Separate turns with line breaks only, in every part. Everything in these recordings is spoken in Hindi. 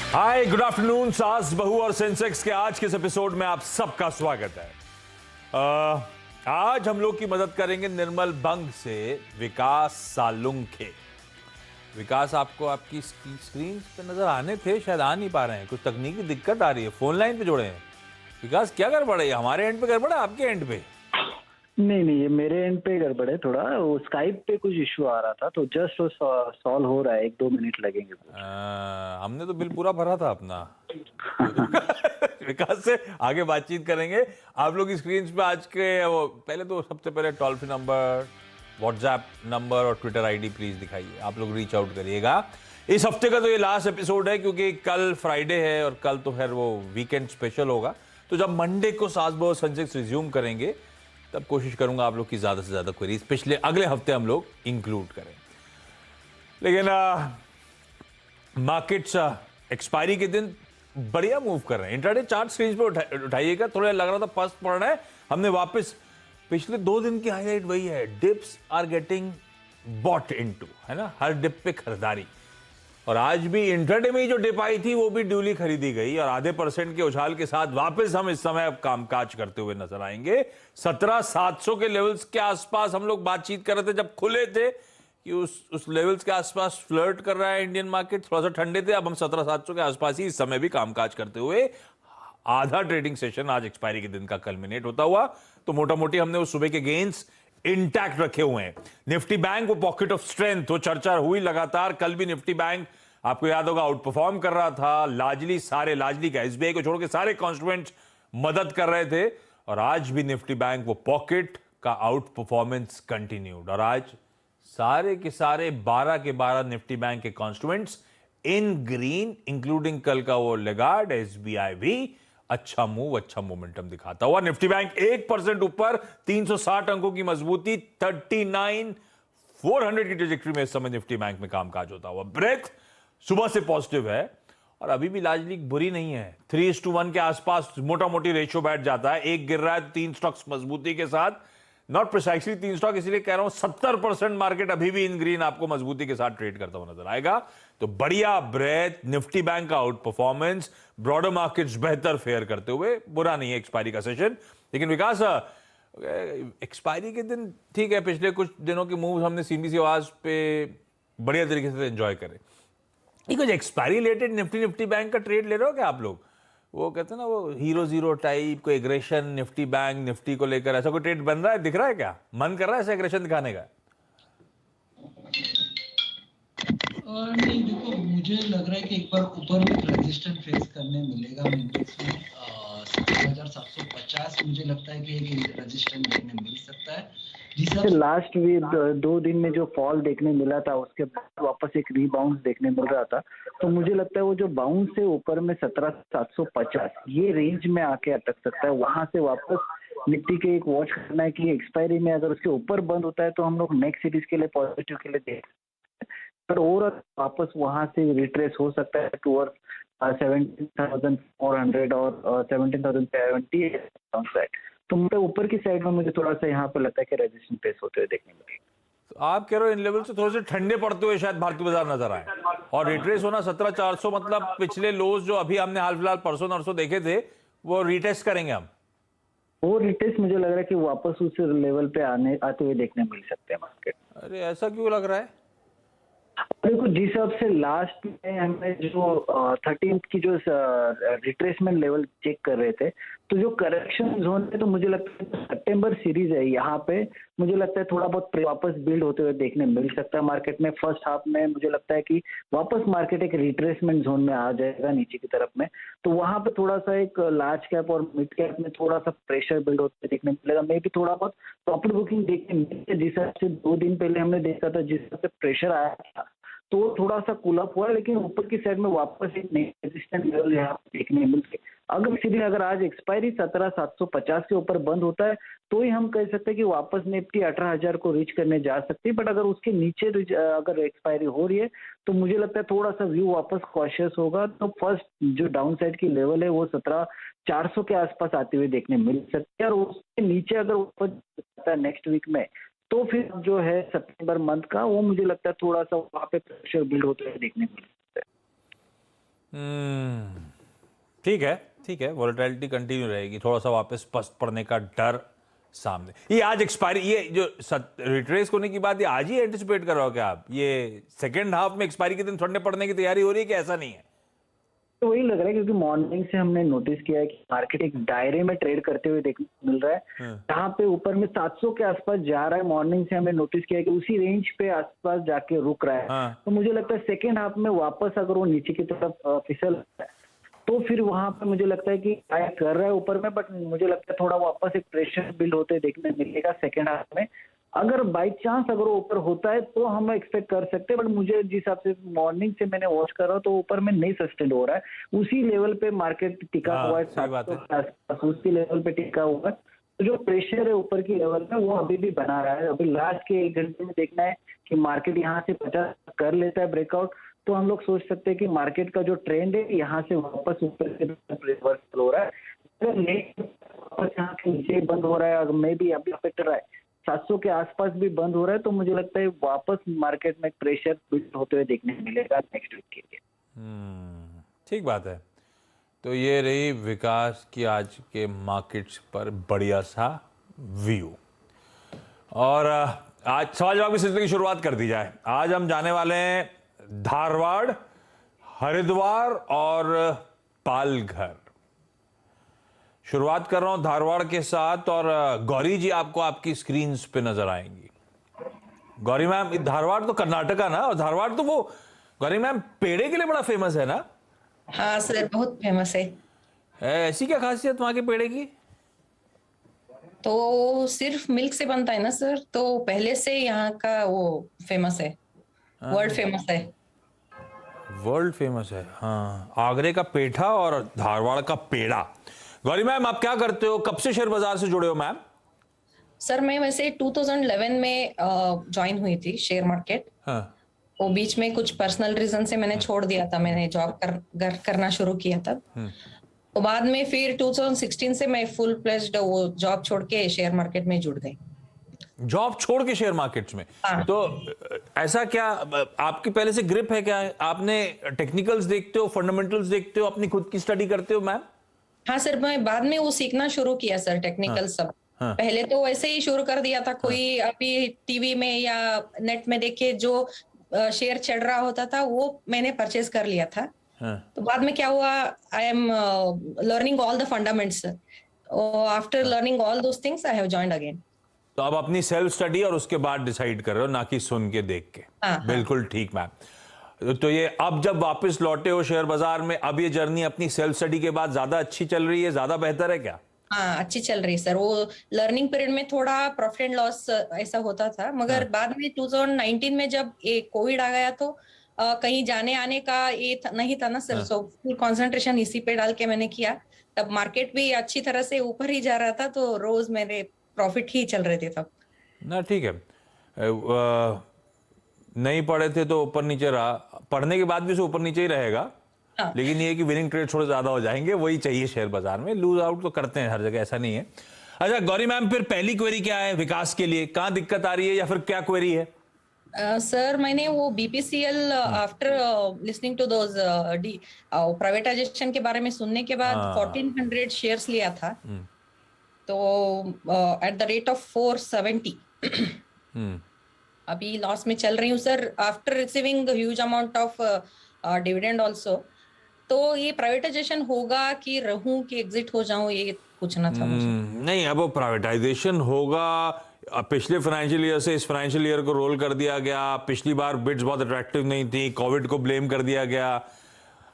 हाय, गुड आफ्टरनून। सास बहू और सेंसेक्स के आज के इस एपिसोड में आप सबका स्वागत है। आज हम लोग की मदद करेंगे निर्मल बंग से विकास सालुंखे। विकास आपको आपकी स्क्रीन पे नजर आने थे, शायद आ नहीं पा रहे हैं, कुछ तकनीकी दिक्कत आ रही है। फोन लाइन पे जुड़े हैं। विकास, क्या गड़बड़ है? हमारे एंड पे गड़बड़ है, आपके एंड पे?
नहीं, ये मेरे एंड पे गड़बड़ है थोड़ा। वो स्काइप पे कुछ इश्यू आ रहा था, तो जस्ट वो सॉल्व हो रहा है। 1-2 मिनट लगेंगे।
हमने तो बिल पूरा भरा था अपना। विकास से आगे बातचीत करेंगे। आप लोग की स्क्रीन पे आज के वो पहले तो सबसे पहले toll free number, WhatsApp number और ट्विटर आईडी प्लीज दिखाइए। आप लोग रीच आउट करिएगा। इस हफ्ते का तो ये लास्ट एपिसोड है, क्योंकि कल फ्राइडे है और कल तो खैर वो वीकेंड स्पेशल होगा। तो जब मंडे को सास बहू सेंसेक्स रिज्यूम करेंगे, तब कोशिश करूंगा आप लोग की ज्यादा से ज्यादा क्वेरीज पिछले अगले हफ्ते हम लोग इंक्लूड करें। लेकिन मार्केट्स एक्सपायरी के दिन बढ़िया मूव कर रहे हैं। इंट्राडे चार्ट स्क्रीन पे उठाइएगा। थोड़ा लग रहा था फर्स्ट पड़ रहा है, हमने वापस पिछले 2 दिन की हाईलाइट वही है। Dips are getting bought into, है ना, हर डिप पे खरीदारी। और आज भी इंट्राडे में ही जो डिप आई थी वो भी ड्यूली खरीदी गई और आधे % के उछाल के साथ वापस हम इस समय अब कामकाज करते हुए नजर आएंगे। 17,700 के लेवल्स के आसपास हम लोग बातचीत कर रहे थे जब खुले थे कि उस लेवल्स के आसपास फ्लर्ट कर रहा है इंडियन मार्केट। थोड़ा सा ठंडे थे, अब हम 17,700 के आसपास ही इस समय भी कामकाज करते हुए आधा ट्रेडिंग सेशन आज एक्सपायरी के दिन का कल्मिनेट होता हुआ। तो मोटा मोटी हमने उस सुबह के गेन्स इंटैक्ट रखे हुए हैं। निफ्टी बैंक वो पॉकेट ऑफ स्ट्रेंथ, वो चर्चा हुई लगातार। कल भी निफ्टी बैंक आपको याद होगा आउट परफॉर्म कर रहा था। लार्जली का एसबीआई को छोड़ के सारे कॉन्स्टिट्यूएंट्स मदद कर रहे थे। और आज भी निफ्टी बैंक वो पॉकेट का आउट परफॉर्मेंस कंटिन्यूड। और आज सारे के सारे 12 के 12 निफ्टी बैंक के कॉन्स्टिट्यूएंट्स इन ग्रीन, इंक्लूडिंग कल का वो लेगार्ड एसबीआई भी अच्छा मूव, अच्छा मोमेंटम दिखाता हुआ। निफ्टी बैंक 1% ऊपर, 360 अंकों की मजबूती, 39,400 की ट्रेजेक्टरी में इस समय निफ्टी बैंक में कामकाज होता हुआ। ब्रेथ सुबह से पॉजिटिव है और अभी भी लार्जली बुरी नहीं है। 3:1 के आसपास मोटा मोटी रेशियो बैठ जाता है। एक गिर रहा है, 3 स्टॉक्स मजबूती के साथ। नॉट प्रिसाइसली 3 स्टॉक, इसलिए कह रहा हूं 70% मार्केट अभी भी इन ग्रीन आपको मजबूती के साथ ट्रेड करता हुआ नजर आएगा। तो बढ़िया ब्रेथ, निफ्टी बैंक का आउट परफॉर्मेंस, ब्रॉडर मार्केट्स बेहतर फेयर करते हुए, बुरा नहीं है एक्सपायरी का सेशन। लेकिन विकास, एक्सपायरी के दिन ठीक है, पिछले कुछ दिनों के मूव हमने सीबीसी आवाज पे बढ़िया तरीके से एंजॉय करे। कुछ एक्सपायरी रिलेटेड निफ्टी बैंक का ट्रेड ले रहे हो क्या आप लोग? वो कहते हैं ना, वो हीरो जीरो टाइप को एग्रेशन निफ्टी बैंक निफ्टी को लेकर, ऐसा कोई ट्रेड बन रहा है, दिख रहा है क्या? मन कर रहा है ऐसा एग्रेशन दिखाने का?
नहीं, देखो, मुझे लग रहा है कि एक बार ऊपर में रेजिस्टेंस फेस करने मिलेगा इंडेक्स में। 17,750 मुझे लगता है कि एक रेजिस्टेंस देखने मिल सकता है।
लास्ट वीक 2 दिन में जो फॉल देखने मिला था, उसके बाद वापस एक रीबाउंस देखने मिल रहा था। तो मुझे लगता है वो जो बाउंस है ऊपर में 17,750 ये रेंज में आके अटक सकता है। वहां से वापस निफ्टी के एक वॉच करना है कि एक्सपायरी में अगर उसके ऊपर बंद होता है तो हम लोग नेक्स्ट सीरीज के लिए पॉजिटिव के लिए देख, पर और वापस वहां से रिट्रेस हो सकता है टूवर्ड 17,400 और 17,070 साइड। तो मतलब ऊपर की साइड में मुझे थोड़ा सा यहाँ पर लगता है कि रेजिस्टेंस फेस होते हुए देखने मिलेगा।
तो आप कह रहे हो इन लेवल से थोड़े से ठंडे पड़ते हुए शायद भारतीय बाजार नजर आए और रिट्रेस होना 17,400, मतलब पिछले लोज जो अभी हमने हाल फिलहाल परसों नरसों देखे थे वो रिटेस्ट करेंगे हम।
वो रिटेस्ट मुझे लग रहा है कि वापस उस लेवल पे आते हुए देखने मिल सकते हैं मार्केट।
अरे ऐसा क्यों लग रहा है?
देखो, जिस हिसाब से लास्ट में हमने जो 13th की जो रिट्रेसमेंट लेवल चेक कर रहे थे, तो जो करेक्शन जोन है, तो मुझे लगता है सितंबर सीरीज है, यहाँ पे मुझे लगता है थोड़ा बहुत वापस बिल्ड होते हुए देखने मिल सकता है मार्केट में। फर्स्ट हाफ में मुझे लगता है कि वापस मार्केट एक रिट्रेसमेंट जोन में आ जाएगा नीचे की तरफ में। तो वहां पे थोड़ा सा एक लार्ज कैप और मिड कैप में थोड़ा सा प्रेशर बिल्ड होते देखने मिलेगा। मे भी थोड़ा बहुत प्रॉफिट बुकिंग देखने मिलेगा। जिस हिसाब से 2 दिन पहले हमने देखा था, जिस हिसाब से प्रेशर आया था, तो थोड़ा सा कूल अप हुआ, लेकिन ऊपर की साइड में वापस एक नई रेजिस्टेंस लेवल यहाँ देखने मिल गए। अगर आज एक्सपायरी 17,750 के ऊपर बंद होता है, तो ही हम कह सकते हैं कि वापस निफ्टी 18,000 को रीच करने जा सकती है। बट अगर उसके नीचे अगर एक्सपायरी हो रही है, तो मुझे लगता है थोड़ा सा व्यू वापस कॉशियस होगा। तो फर्स्ट जो डाउन साइड की लेवल है वो 17,400 के आसपास आते हुए देखने मिल सकती है। और उसके नीचे अगर ऊपर नेक्स्ट वीक में, तो फिर जो है सितंबर मंथ का, वो मुझे लगता है थोड़ा सा वहां पे प्रेशर बिल्ड होते हुए देखने को मिल सकता है।
ठीक है, ठीक है, वॉलेटिलिटी कंटिन्यू रहेगी, थोड़ा सा वापस पस्त पड़ने का डर सामने। ये आज एक्सपायरी, ये जो रिट्रेस होने की बात, ये आज ही एंटिसिपेट कर रहे हो क्या आप? ये सेकेंड हाफ में एक्सपायरी के दिन थोड़े पड़ने की तैयारी हो रही है कि ऐसा नहीं है?
तो वही लग रहा है, क्योंकि मॉर्निंग से हमने नोटिस किया है कि मार्केट एक दायरे में ट्रेड करते हुए देखने को मिल रहा है, जहाँ पे ऊपर में 700 के आसपास जा रहा है। मॉर्निंग से हमने नोटिस किया है कि उसी रेंज पे आसपास जाके रुक रहा है। तो मुझे लगता है सेकेंड हाफ में वापस अगर वो नीचे की तरफ फिसल रहा है तो फिर वहां पे मुझे लगता है कि ट्राई कर रहा है ऊपर में, बट मुझे लगता है थोड़ा वापस एक प्रेशर बिल्ड होते देखने मिलेगा सेकेंड हाफ में। अगर बाई चांस अगर वो ऊपर होता है तो हम एक्सपेक्ट कर सकते हैं, बट मुझे जिस हिसाब से मॉर्निंग से मैंने वॉच कर रहा हूँ तो ऊपर में नहीं सस्टेन हो रहा है। उसी लेवल पे मार्केट टिका हुआ है, 700 के आसपास उसी लेवल पे टिका हुआ है। तो जो प्रेशर है ऊपर की लेवल में वो अभी भी बना रहा है। अभी लास्ट के 1 घंटे में देखना है कि मार्केट यहाँ से 50 कर लेता है ब्रेकआउट, तो हम लोग सोच सकते हैं कि मार्केट का जो ट्रेंड है यहाँ से वापस ऊपर की तरफ रिवर्सल हो रहा है। अगर नहीं वापस यहाँ के नीचे बंद हो रहा है, अगर मे भी अभी अफेक्ट रहा है 700 के आसपास भी बंद हो रहा है, तो मुझे लगता है वापस मार्केट में प्रेशर बिल्ड होते हुए देखने मिलेगा नेक्स्ट वीक के लिए।
ठीक बात है। तो ये रही विकास की आज के मार्केट्स पर बढ़िया सा व्यू। और आज सवाल जवाब के सिलसिले की शुरुआत कर दी जाए। आज हम जाने वाले हैं धारवाड़, हरिद्वार और पालघर। शुरुआत कर रहा हूं धारवाड़ के साथ, और गौरी जी आपको आपकी स्क्रीन पे नजर आएंगी। गौरी मैम, धारवाड़ तो कर्नाटका ना, और धारवाड़ तो वो गौरी मैम पेड़े के लिए बड़ा फेमस है ना?
हाँ सर, बहुत फेमस है।
ऐसी क्या खासियत वहां के पेड़े की?
तो सिर्फ मिल्क से बनता है ना सर, तो पहले से यहाँ का वो फेमस है, वर्ल्ड फेमस है।
वर्ल्ड फेमस है, हाँ। आगरे का पेठा और धारवाड़ का पेड़ा। गौरी मैम, आप क्या करते हो, कब से शेयर बाजार से जुड़े हो मैम?
सर मैं वैसे 2011 में ज्वाइन हुई थी शेयर मार्केट।
हाँ।
वो बीच में कुछ पर्सनल रीजन से मैंने छोड़ दिया था, मैंने जॉब करना शुरू किया तब। तो बाद में फिर 2016 से मैं फुल प्लेज्ड वो जॉब छोड़ के शेयर मार्केट में जुड़ गई।
जॉब छोड़ के शेयर मार्केट्स में?
हाँ।
तो ऐसा क्या आपकी पहले से ग्रिप है क्या? आपने टेक्निकल्स देखते हो, फंडामेंटल्स देखते हो, अपनी खुद की स्टडी करते हो मैम?
हाँ सर, मैं बाद में वो सीखना शुरू किया सर, टेक्निकल सब। पहले तो वैसे ही शुरू कर दिया था, कोई अभी टीवी में या नेट में देख के जो शेयर चढ़ रहा होता था वो मैंने परचेज कर लिया था। तो बाद में क्या हुआ, I am learning all the fundaments. After learning all those things I have joined again.
तो अब अपनी सेल्फ स्टडी और उसके बाद डिसाइड कर रहे हो, ना कि सुन के देख के। बिल्कुल ठीक मैम। तो ये अब जब वापस लौटे हो शेयर बाजार में, अब ये जर्नी अपनी सेल्फ स्टडी के बाद ज्यादा अच्छी चल रही है, ज्यादा बेहतर है क्या?
हाँ, अच्छी चल रही है सर। वो लर्निंग पीरियड में थोड़ा प्रॉफिट एंड लॉस ऐसा होता था, मगर बाद में 2019 में जब एक कोविड आ गया तो कहीं जाने आने का ये नहीं था ना सर। सो फुल कंसंट्रेशन इसी पे डाल के मैंने किया। तब मार्केट भी अच्छी तरह से ऊपर ही जा रहा था, तो रोज मेरे प्रॉफिट ही चल रहे थे तब
ना। ठीक है, नहीं पढ़े थे तो ऊपर नीचे रहा, पढ़ने के बाद भी से ऊपर नीचे ही रहेगा। हाँ। लेकिन ये कि विनिंग ट्रेड थोड़े ज्यादा हो जाएंगे, वही चाहिए शेयर बाजार में। लूज आउट तो करते हैं हर जगह, ऐसा नहीं है। अच्छा गौरी मैम, फिर पहली क्वेरी क्या है विकास के लिए? कहाँ दिक्कत आ रही है या फिर क्या क्वेरी है?
सर मैंने वो BPCL after listening to those privatization के बारे में सुनने के बाद 1400 शेयर्स लिया था, तो एट द रेट ऑफ 470 अभी लॉस में चल रही हूँ sir, after receiving huge amount of dividend also. तो ये प्राइवेटाइजेशन होगा कि रहूं कि एग्जिट हो जाऊं, ये पूछना था मुझे।
नहीं, अब वो प्राइवेटाइजेशन होगा। पिछले फाइनेंशियल ईयर से इस फाइनेंशियल ईयर को रोल कर दिया गया। पिछली बार बिड्स बहुत अट्रैक्टिव नहीं थी, कोविड को ब्लेम कर दिया गया।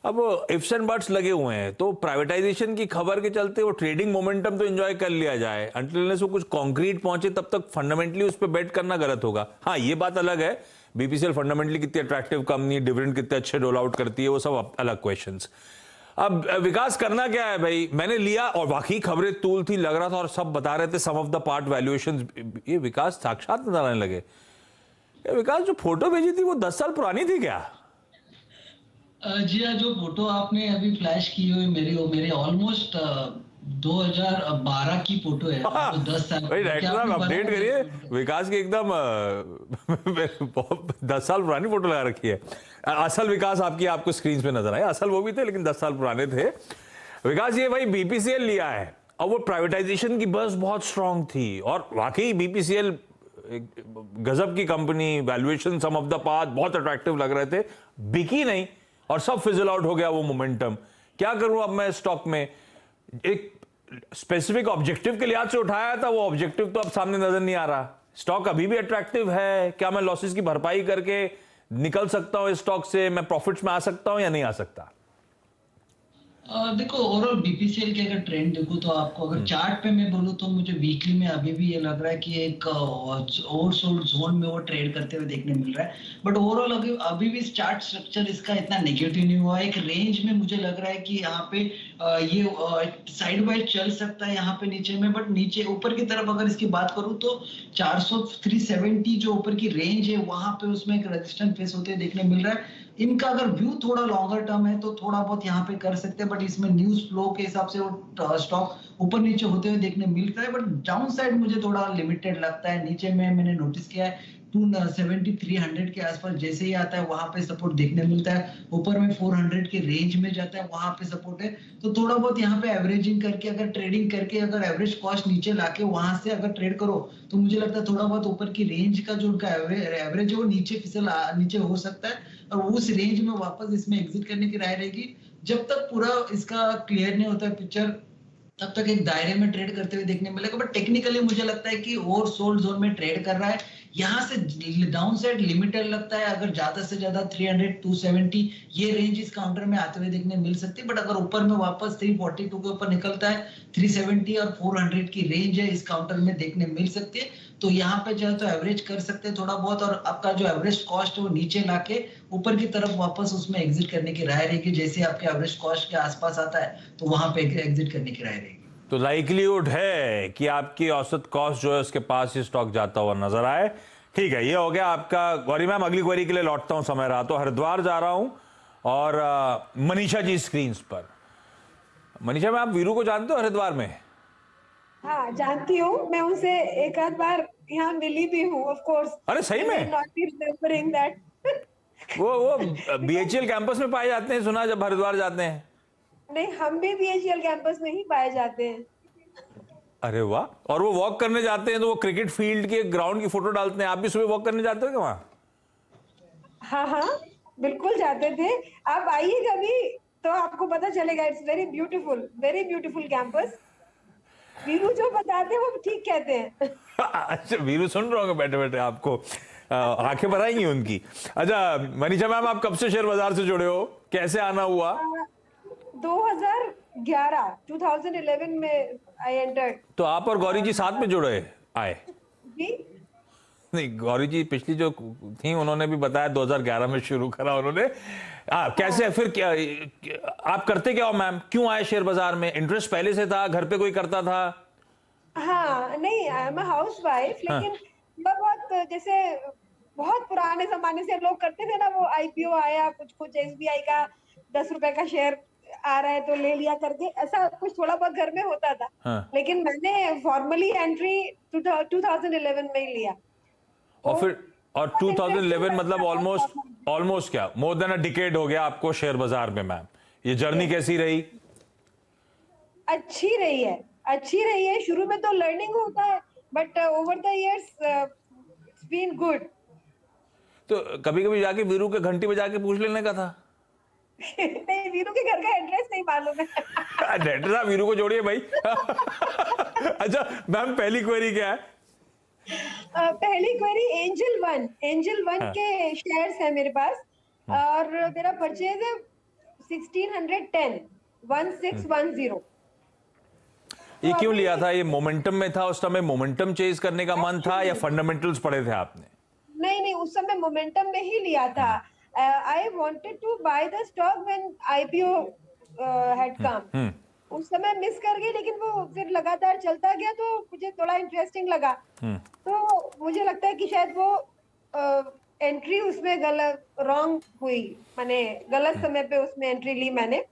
अब इफ्स एंड बट्स लगे हुए हैं, तो प्राइवेटाइजेशन की खबर के चलते वो ट्रेडिंग मोमेंटम तो एंजॉय कर लिया जाए, अंटिल वो कुछ कॉन्क्रीट पहुंचे तब तक फंडामेंटली उस पर बेट करना गलत होगा। हाँ, ये बात अलग है, बीपीसीएल फंडामेंटली कितनी अट्रैक्टिव कंपनी, डिविडेंड कितने अच्छे रोल आउट करती है, वो सब अलग क्वेश्चंस। अब विकास करना क्या है भाई? मैंने लिया और वाकई खबरें तूल थी, लग रहा था, और सब बता रहे थे सम ऑफ द पार्ट वैल्यूएशन। ये विकास साक्षात नजर आने लगे। ये विकास जो फोटो भेजी थी वो 10 साल पुरानी थी क्या?
जी हाँ, जो फोटो आपने अभी फ्लैश की हुई मेरी, वो मेरे ऑलमोस्ट 2012 की फोटो है, तो 10 साल
भाई डायरेक्टर साहब अपडेट करिए, विकास की एकदम 10 साल पुरानी फोटो लगा रखी है। असल विकास आपकी आपको स्क्रीन पे नजर आए, असल वो भी थे लेकिन 10 साल पुराने थे। विकास ये भाई बीपीसीएल लिया है और वो प्राइवेटाइजेशन की बस बहुत स्ट्रांग थी और वाकई बीपीसीएल गजब की company, valuation sum of the part बहुत अट्रैक्टिव लग रहे थे, बिकी नहीं और सब फिजल आउट हो गया वो मोमेंटम। क्या करूं अब मैं स्टॉक में? एक स्पेसिफिक ऑब्जेक्टिव के लिहाज से उठाया था, वो ऑब्जेक्टिव तो अब सामने नजर नहीं आ रहा। स्टॉक अभी भी अट्रैक्टिव है, क्या मैं लॉसेस की भरपाई करके निकल सकता हूं इस स्टॉक से? मैं प्रॉफिट्स में आ सकता हूं या नहीं आ सकता?
देखो ओवरऑल बीपीसीएल के अगर ट्रेंड देखो तो आपको अगर चार्ट पे मैं बोलूँ तो मुझे वीकली में अभी भी ये लग रहा है कि एक ओवरसोल्ड जोन में वो ट्रेड करते हुए देखने मिल रहा है। बट ओवरऑल अभी भी चार्ट स्ट्रक्चर इसका इतना नेगेटिव नहीं हुआ है। एक रेंज में मुझे लग रहा है कि यहाँ पे ये साइड वाइज चल सकता है यहाँ पे नीचे में, बट नीचे ऊपर की तरफ अगर इसकी बात करूँ तो 400 370 जो ऊपर की रेंज है वहां पे उसमें एक रेजिस्टेंस फेस होते देखने मिल रहा है। इनका अगर व्यू थोड़ा लॉन्गर टर्म है तो थोड़ा बहुत यहाँ पे कर सकते हैं, बट इसमें न्यूज फ्लो के हिसाब से वो स्टॉक ऊपर नीचे होते हुए देखने मिलता है। बट डाउन साइड मुझे थोड़ा लिमिटेड लगता है। नीचे में मैंने नोटिस किया है 270-300 के आसपास जैसे ही आता है वहां पे सपोर्ट देखने मिलता है। ऊपर में 400 के रेंज में जाता है, वहां पे सपोर्ट है। तो थोड़ा बहुत यहाँ पे एवरेजिंग करके अगर ट्रेडिंग करके अगर एवरेज कॉस्ट नीचे लाके वहां से अगर ट्रेड करो तो मुझे लगता है थोड़ा बहुत ऊपर की रेंज का जो उनका एवरेज है वो नीचे हो सकता है और उस रेंज में वापस इसमें एग्जिट करने की राय रहेगी। जब तक पूरा इसका क्लियर नहीं होता है पिक्चर तब तक एक दायरे में ट्रेड करते हुए देखने मिलेगा। बट टेक्निकली मुझे लगता है कि ओवर सोल्ड जोन में ट्रेड कर रहा है। यहाँ से डाउन साइड लिमिटेड लगता है, अगर ज्यादा से ज्यादा 300 270 ये रेंज इस काउंटर में आते हुए देखने मिल सकती है। बट अगर ऊपर में वापस 342 के ऊपर निकलता है 370 और 400 की रेंज है इस काउंटर में देखने मिल सकती है। तो यहाँ पे चाहे तो एवरेज कर सकते हैं थोड़ा बहुत और आपका जो एवरेज कॉस्ट है वो नीचे लाके ऊपर की तरफ वापस उसमें एग्जिट करने की राय रहेगी। जैसे आपके एवरेज कॉस्ट के आसपास आता है तो वहां पे एग्जिट करने की राय रहेगी।
तो लाइक्लीहुड है कि आपकी औसत कॉस्ट जो है उसके पास ही स्टॉक जाता हुआ नजर आए। ठीक है, ये हो गया आपका। गौरी मैम अगली क्वेरी के लिए लौटता हूं, समय रहा तो हरिद्वार जा रहा हूं और मनीषा जी स्क्रीन पर। मनीषा मैम, आप वीरू को जानते हो हरिद्वार में?
हाँ जानती हूँ, मैं उनसे एक आध बार यहाँ मिली भी हूँ ऑफ कोर्स।
अरे सही में?
Not be remembering that.
वो बीएचईएल कैंपस में पाए जाते हैं, सुना जब हरिद्वार जाते हैं।
नहीं, हम भी बीएचईएल कैंपस में ही पाए जाते हैं।
अरे वाह। और वो वॉक करने जाते हैं तो वो क्रिकेट फील्ड के ग्राउंड की फोटो डालते हैं। आप भी सुबह वॉक करने जाते हो क्या वहां?
हाँ हाँ बिल्कुल जाते थे। आप आइए कभी तो आपको पता चलेगा। It's very beautiful campus. Veeru जो बताते हैं वो ठीक कहते हैं।
अच्छा, वीरू सुन रहे होंगे बैठे बैठे, आपको आंखें भराएंगी उनकी। अच्छा मनीषा मैम, आप कब से शेयर बाजार से जुड़े हो, कैसे आना हुआ?
2011 में आई एंटर्ड।
तो आप और गौरी जी साथ में जुड़े आए?
जी
नहीं, गौरी जी पिछली जो थी उन्होंने भी बताया 2011 में शुरू करा उन्होंने। कैसे फिर क्या आप करते क्या हो मैम, क्यों आए शेयर बाजार में? इंटरेस्ट पहले से था, घर पे कोई करता था?
हाँ नहीं, आई एम हाउस वाइफ, लेकिन बहुत जैसे बहुत पुराने जमाने से लोग करते थे ना, वो आईपीओ आया कुछ एसबीआई का 10 रुपए का शेयर आ रहा है तो ले लिया करके, ऐसा कुछ थोड़ा बहुत घर में होता था।
हाँ।
लेकिन मैंने फॉर्मली एंट्री 2011 में ही लिया।
और फिर 2011 मतलब ऑलमोस्ट क्या मोर देन अ डिकेड हो गया आपको शेयर बाजार में। मैम ये जर्नी कैसी रही?
अच्छी रही है। शुरू में तो लर्निंग होता है, but over the years it's been good.
तो कभी कभी जाके वीरू के घंटी बजा के पूछ लेने का था।
नहीं, वीरू के घर का एड्रेस नहीं मालूम है।
डायरेक्टर साहब वीरू को जोड़िए भाई। अच्छा मैम, पहली क्वेरी क्या है?
पहली क्वेरी एंजल वन के शेयर्स है मेरे पास और मेरा परचेज है 1610।
ये क्यों लिया था? ये मोमेंटम में था उस समय, मोमेंटम चेज करने का मन था या फंडामेंटल्स पढ़े थे आपने?
नहीं, उस समय मोमेंटम में ही लिया था। I wanted to buy the stock when IPO had come. उस समय मिस कर गई, लेकिन वो फिर लगातार चलता गया तो मुझे थोड़ा इंटरेस्टिंग लगा। तो मुझे लगता है कि शायद वो एंट्री उसमें रॉन्ग हुई, मैंने गलत समय पे उसमें एंट्री ली मैंने।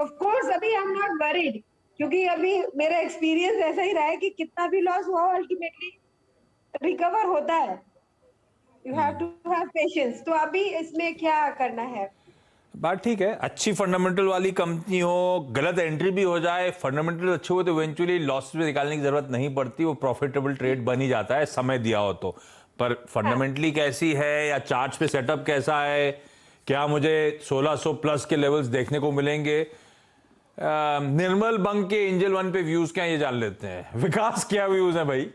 ऑफ कोर्स अभी आई एम नॉट वरीड, क्योंकि अभी मेरा एक्सपीरियंस ऐसा ही रहा है कि कितना भी लॉस हुआ अल्टीमेटली रिकवर होता है। You have to have patience. तो अभी इसमें क्या करना है?
बात ठीक है, अच्छी फंडामेंटल वाली कंपनी हो, गलत एंट्री भी हो जाए, फंडामेंटल अच्छे हो तो इवेंचुअली लॉस में निकालने की जरूरत नहीं पड़ती, वो प्रॉफिटेबल ट्रेड बन ही जाता है समय दिया हो तो। पर फंडामेंटली कैसी है या चार्ट्स पे सेटअप कैसा है, क्या मुझे 1600 प्लस के लेवल्स देखने को मिलेंगे? निर्मल बंग के एंजल वन पे व्यूज क्या ये जान लेते हैं। विकास क्या व्यूज है भाई?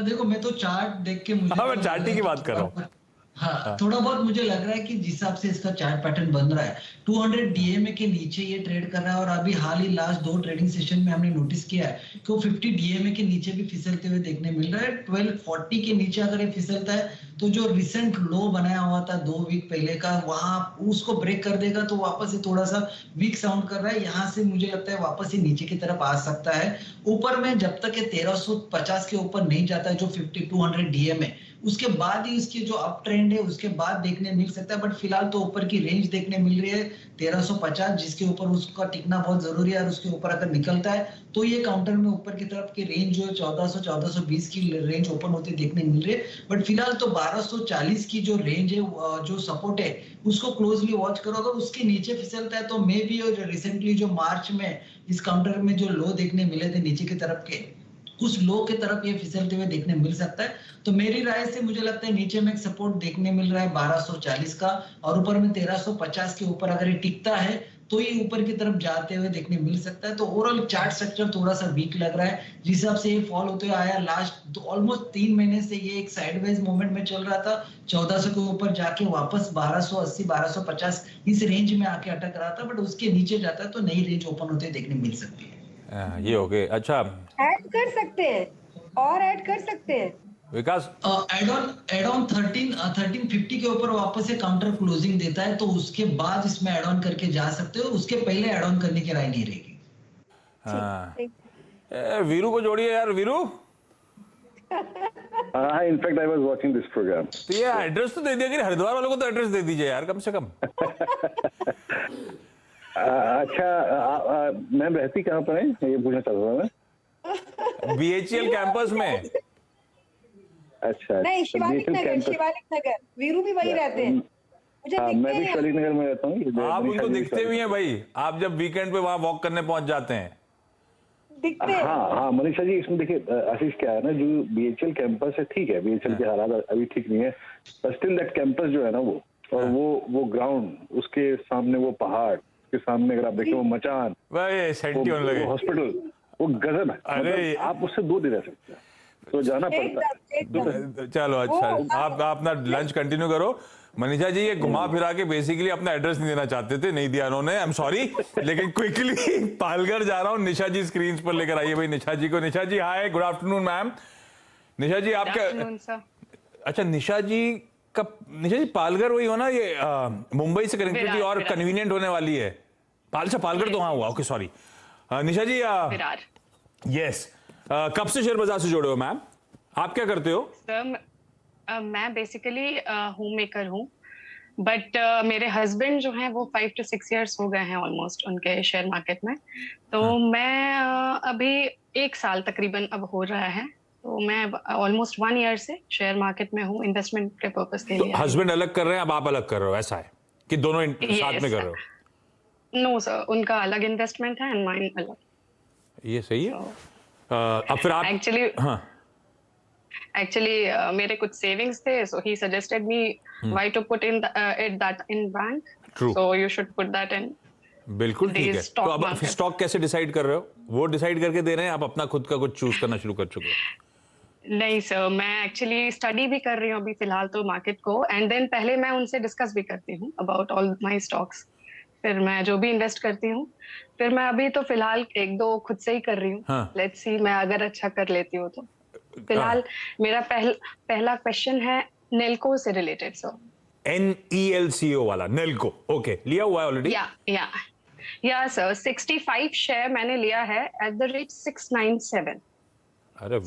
देखो मैं तो चार्ट देख के मुझे,
हाँ मैं चार्ट की बात कर रहा हूँ।
हाँ थोड़ा बहुत मुझे लग रहा है कि जिस हिसाब से इसका चार्ट पैटर्न बन रहा है 200 डीएमए के नीचे ये ट्रेड कर रहा है, और अभी हाल ही लास्ट 2 ट्रेडिंग सेशन में हमने नोटिस किया है कि वो 50 डीएमए के नीचे भी फिसलते हुए देखने मिल रहा है। 1240 के नीचे अगर ये फिसलता है तो जो रिसेंट लो बनाया हुआ था 2 वीक पहले का, वहां उसको ब्रेक कर देगा तो वापस ये थोड़ा सा वीक साउंड कर रहा है। यहाँ से मुझे लगता है वापस ये नीचे की तरफ आ सकता है। ऊपर में जब तक ये 1350 के ऊपर नहीं जाता है जो 5200 डीएमए, उसके बाद ही उसकी जो अप ट्रेंड है उसके बाद देखने मिल सकता है। बट फिलहाल तो ऊपर की रेंज देखने मिल रही है 1350, जिसके ऊपर उसका टिकना बहुत जरूरी है, और उसके ऊपर अगर निकलता है तो ये काउंटर में ऊपर की तरफ की रेंज जो है 1400-1420 की रेंज ओपन होती देखने मिल रही है। बट फिलहाल तो 1240 की जो रेंज है, जो सपोर्ट है, उसको क्लोजली वॉच करो। अगर उसके नीचे फिसलता है तो मे बी रिसेंटली जो मार्च में इस काउंटर में जो लो देखने मिले थे नीचे की तरफ के, उस लो के तरफ ये फिसलते हुए देखने मिल सकता है। तो मेरी राय से मुझे लगता है नीचे में एक सपोर्ट देखने मिल रहा है 1240 का, और ऊपर में 1350 के ऊपर अगर ये टिकता है तो ये ऊपर की तरफ जाते हुए देखने मिल सकता है। तो ओवरऑल चार्ट स्ट्रक्चर थोड़ा सा वीक लग रहा है, जिस हिसाब से ये फॉल होते हुए आया लास्ट ऑलमोस्ट 3 महीने से ये एक साइडवेज मूवमेंट में चल रहा था। 1400 के ऊपर जाके वापस 1280-1250 इस रेंज में आके अटक रहा था, बट उसके नीचे जाता है तो नई रेंज ओपन होते देखने मिल सकती है।
ये हो गए। अच्छा
ऐड कर सकते हैं और ऐड कर सकते हैं
विकास,
एड ऑन 1350 के ऊपर वापस से काउंटर क्लोजिंग देता है तो उसके बाद इसमें एड ऑन करके जा सकते हो, उसके पहले एड ऑन करने की राय नहीं रहेगी।
हाँ वीरू को जोड़िए यार। Veeru
in fact I was watching this programme.
तो ये एड्रेस तो दे दिया कि हरिद्वार वालों को तो एड्रेस दे दीजिए यार कम से कम।
अच्छा मैम रहती कहाँ पर है ये पूछना चाहता था मैं।
बीएचईएल कैंपस में।
अच्छा
नहीं, शिवालिक नगर वीरू भी वही रहते हैं। मुझे
हाँ, मैं भी शिवालिक नगर में रहता हूँ।
आप उनको दिखते भी हैं भाई, आप जब वीकेंड पे वहां वॉक करने पहुंच जाते हैं
दिखते हैं।
हाँ मनीषा जी, इसमें देखिए आशीष क्या है ना, जो बीएचईएल कैंपस है ठीक है, बीएचईएल के हालात अभी ठीक नहीं है, पर स्टिल दैट कैंपस जो है ना वो, और वो ग्राउंड, उसके सामने वो पहाड़, उसके सामने अगर आप देखें वो मचान,
वो
हॉस्पिटल, वो गजब है।
अरे
आप उससे दूर नहीं रह सकते, तो जाना पड़ता है।
चलो अच्छा, आप अपना लंच कंटिन्यू करो। मनीषा जी ये घुमा फिरा के बेसिकली अपना एड्रेस नहीं देना चाहते थे, नहीं दिया उन्होंने, आई एम सॉरी। लेकिन क्विकली पालघर जा रहा हूँ, निशा जी स्क्रीन पर लेकर आइए भाई निशा जी को। निशा जी हाय, गुड आफ्टरनून मैम। निशा जी आपका, अच्छा निशा जी पालघर वही हो ना, ये मुंबई से कनेक्टिविटी और कन्वीनियंट होने वाली है। पालघर तो हाँ हुआ, ओके सॉरी। निशा जी यस, कब से शेयर बाजार से जुड़े हो मैम? आप क्या करते हो?
सर मैं बेसिकली होम मेकर हूँ, बट मेरे हस्बैंड जो हैं वो 5 to 6 years हो गए हैं ऑलमोस्ट उनके शेयर मार्केट में। तो मैं अभी 1 साल तकरीबन अब हो रहा है, तो मैं ऑलमोस्ट 1 year से शेयर मार्केट में हूँ इन्वेस्टमेंट के पर्पस के लिए।
हस्बैंड अलग कर रहे हैं, अब आप अलग कर रहे हो, ऐसा है कि दोनों साथ में कर रहे हो?
नो सर, उनका अलग इन्वेस्टमेंट है एंड माइन अलग।
ये सही है। अब फिर आप
एक्चुअली मेरे कुछ सेविंग्स थे, so he suggested me why to put in that in bank, so you should put that in.
बिल्कुल ठीक है। तो अब स्टॉक कैसे डिसाइड कर रहे हो? वो डिसाइड करके दे रहे हैं, आप अपना खुद का कुछ चूज करना शुरू कर चुके हो?
नहीं सर, मैं एक्चुअली स्टडी भी कर रही हूँ अभी फिलहाल तो मार्केट को, एंड देन पहले मैं उनसे डिस्कस भी करती हूँ अबाउट ऑल माय स्टॉक्स, फिर मैं जो भी इन्वेस्ट करती हूँ, फिर मैं अभी तो फिलहाल 1-2 खुद से ही कर रही हूँ। लेट्स सी मैं अगर अच्छा कर लेती हूँ तो। फिलहाल मेरा पहला क्वेश्चन है नेल्को से रिलेटेड सर।
NELCO वाला नेल्को, ओके, लिया हुआ है ऑलरेडी?
या सर 65 शेयर मैंने लिया है एट द रेट 697।
अरे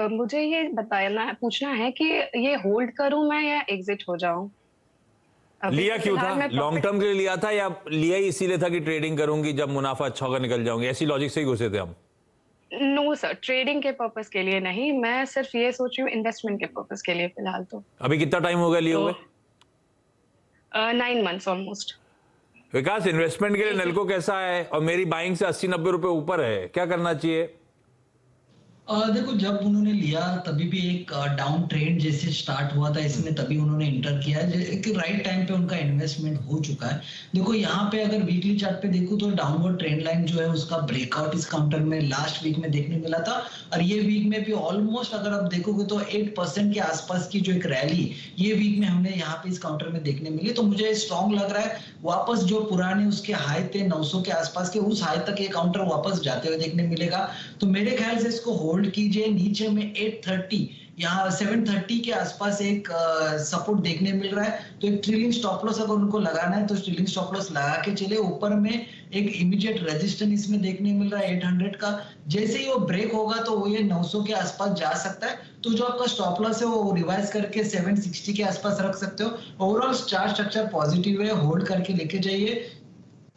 मुझे ये पूछना है कि ये होल्ड करूं मैं या एग्जिट हो जाऊं? अभी
लिया
तो
क्यों था?
फिलहाल मैं
लॉन्ग टर्म के लिए लिया था या लिया ही इसीलिए था कि ट्रेडिंग करूंगी, जब मुनाफा अच्छा होगा निकल जाऊंगी, ऐसी लॉजिक से ही घुसे थे हम?
नो सर, ट्रेडिंग के पर्पस के लिए नहीं, मैं सिर्फ ये सोच रही हूँ इन्वेस्टमेंट के पर्पस के लिए फिलहाल तो।
अभी कितना टाइम हो गया लिए हुए?
9 months ऑलमोस्ट।
विकास, इन्वेस्टमेंट के लिए नलको कैसा है? और मेरी बाइंग से 80-90 रुपए ऊपर है, क्या करना चाहिए?
देखो, जब उन्होंने लिया तभी भी एक डाउन ट्रेंड जैसे स्टार्ट हुआ था इसमें, तभी उन्होंने इंटर किया है, एक राइट टाइम पे उनका इन्वेस्टमेंट हो चुका है। देखो यहाँ पे अगर वीकली चार्ट पे देखूं तो डाउनवर्ड ट्रेंड लाइन जो है उसका ब्रेकआउट इस काउंटर में लास्ट वीक में देखने मिला था, और ये वीक में भी ऑलमोस्ट अगर आप देखोगे तो 8% के आसपास की जो एक रैली ये वीक में हमने यहाँ पे इस काउंटर में देखने मिली। तो मुझे स्ट्रॉन्ग लग रहा है वापस जो पुराने उसके हाई थे 900 के आसपास के, उस हाई तक ये काउंटर वापस जाते हुए देखने मिलेगा। तो मेरे ख्याल से इसको होल्ड कीजिए। नीचे में 830 यहाँ 730 के आसपास एक सपोर्ट देखने मिल रहा है, तो एक ट्रिलिंग स्टॉप लॉस अगर उनको लगाना है तो ट्रिलिंग स्टॉप लॉस लगा के चले। ऊपर में एक इमीडिएट रेजिस्टेंस इसमें देखने मिल रहा है 800 का, जैसे ही वो ब्रेक होगा तो वो ये 900 के आसपास जा सकता है। तो जो आपका स्टॉप लॉस है वो रिवाइज करके 760 के आसपास रख सकते हो। ओवरऑल चार्ट स्ट्रक्चर पॉजिटिव है, होल्ड करके लेके जाइए।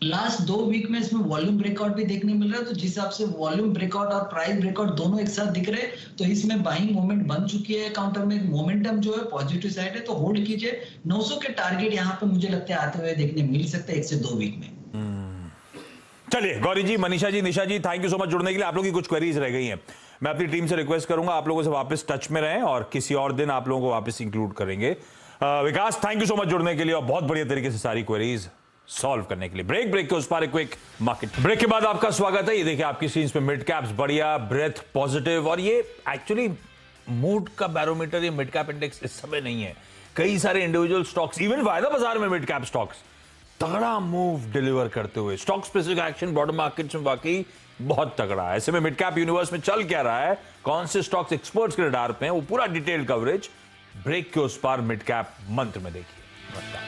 लास्ट 2 वीक में इसमें वॉल्यूम ब्रेकआउट भी देखने मिल रहा है, तो जिस हिसाब से वॉल्यूम ब्रेकआउट और प्राइस ब्रेकआउट दोनों एक साथ दिख रहे हैं तो इसमें बाइंग मोमेंट बन चुकी है काउंटर में। मोमेंटम जो है पॉजिटिव साइड है, तो होल्ड कीजिए। 900 के टारगेट यहाँ पे मुझे लगता है आते हुए देखने मिल सकते हैं 1 से 2 वीक में।
चलिए गौरी जी, मनीषा जी, निशा जी, थैंक यू सो मच जुड़ने के लिए। आप लोगों की कुछ क्वेरीज रह गई हैं, मैं अपनी टीम से रिक्वेस्ट करूंगा आप लोगों से वापस टच में रहें और किसी और दिन आप लोगों को वापस इंक्लूड करेंगे। विकास, थैंक यू सो मच जुड़ने के लिए और बहुत बढ़िया तरीके से सारी क्वेरीज सॉल्व करने के लिए। ब्रेक के उस पार एक क्विक मार्केट ब्रेक के बाद आपका स्वागत है। ये देखिए आपकी स्क्रीन पे मिड कैप्स बढ़िया, ब्रेथ पॉजिटिव, और ये एक्चुअली मूड का बैरोमीटर ये मिड कैप इंडेक्स इस समय नहीं है। कई सारे इंडिविजुअल स्टॉक्स, इवन वायदा बाजार में मिड कैप स्टॉक्स तगड़ा मूव डिलीवर करते हुए, stock specific action bottom markets में वाकई बहुत तगड़ा है। ऐसे में मिड कैप यूनिवर्स में चल क्या रहा है, कौन से स्टॉक्स एक्सपर्ट्स के रडार पे हैं, वो पूरा डिटेल्ड कवरेज ब्रेक के उस पार मिड कैप मंत्र में देखिए।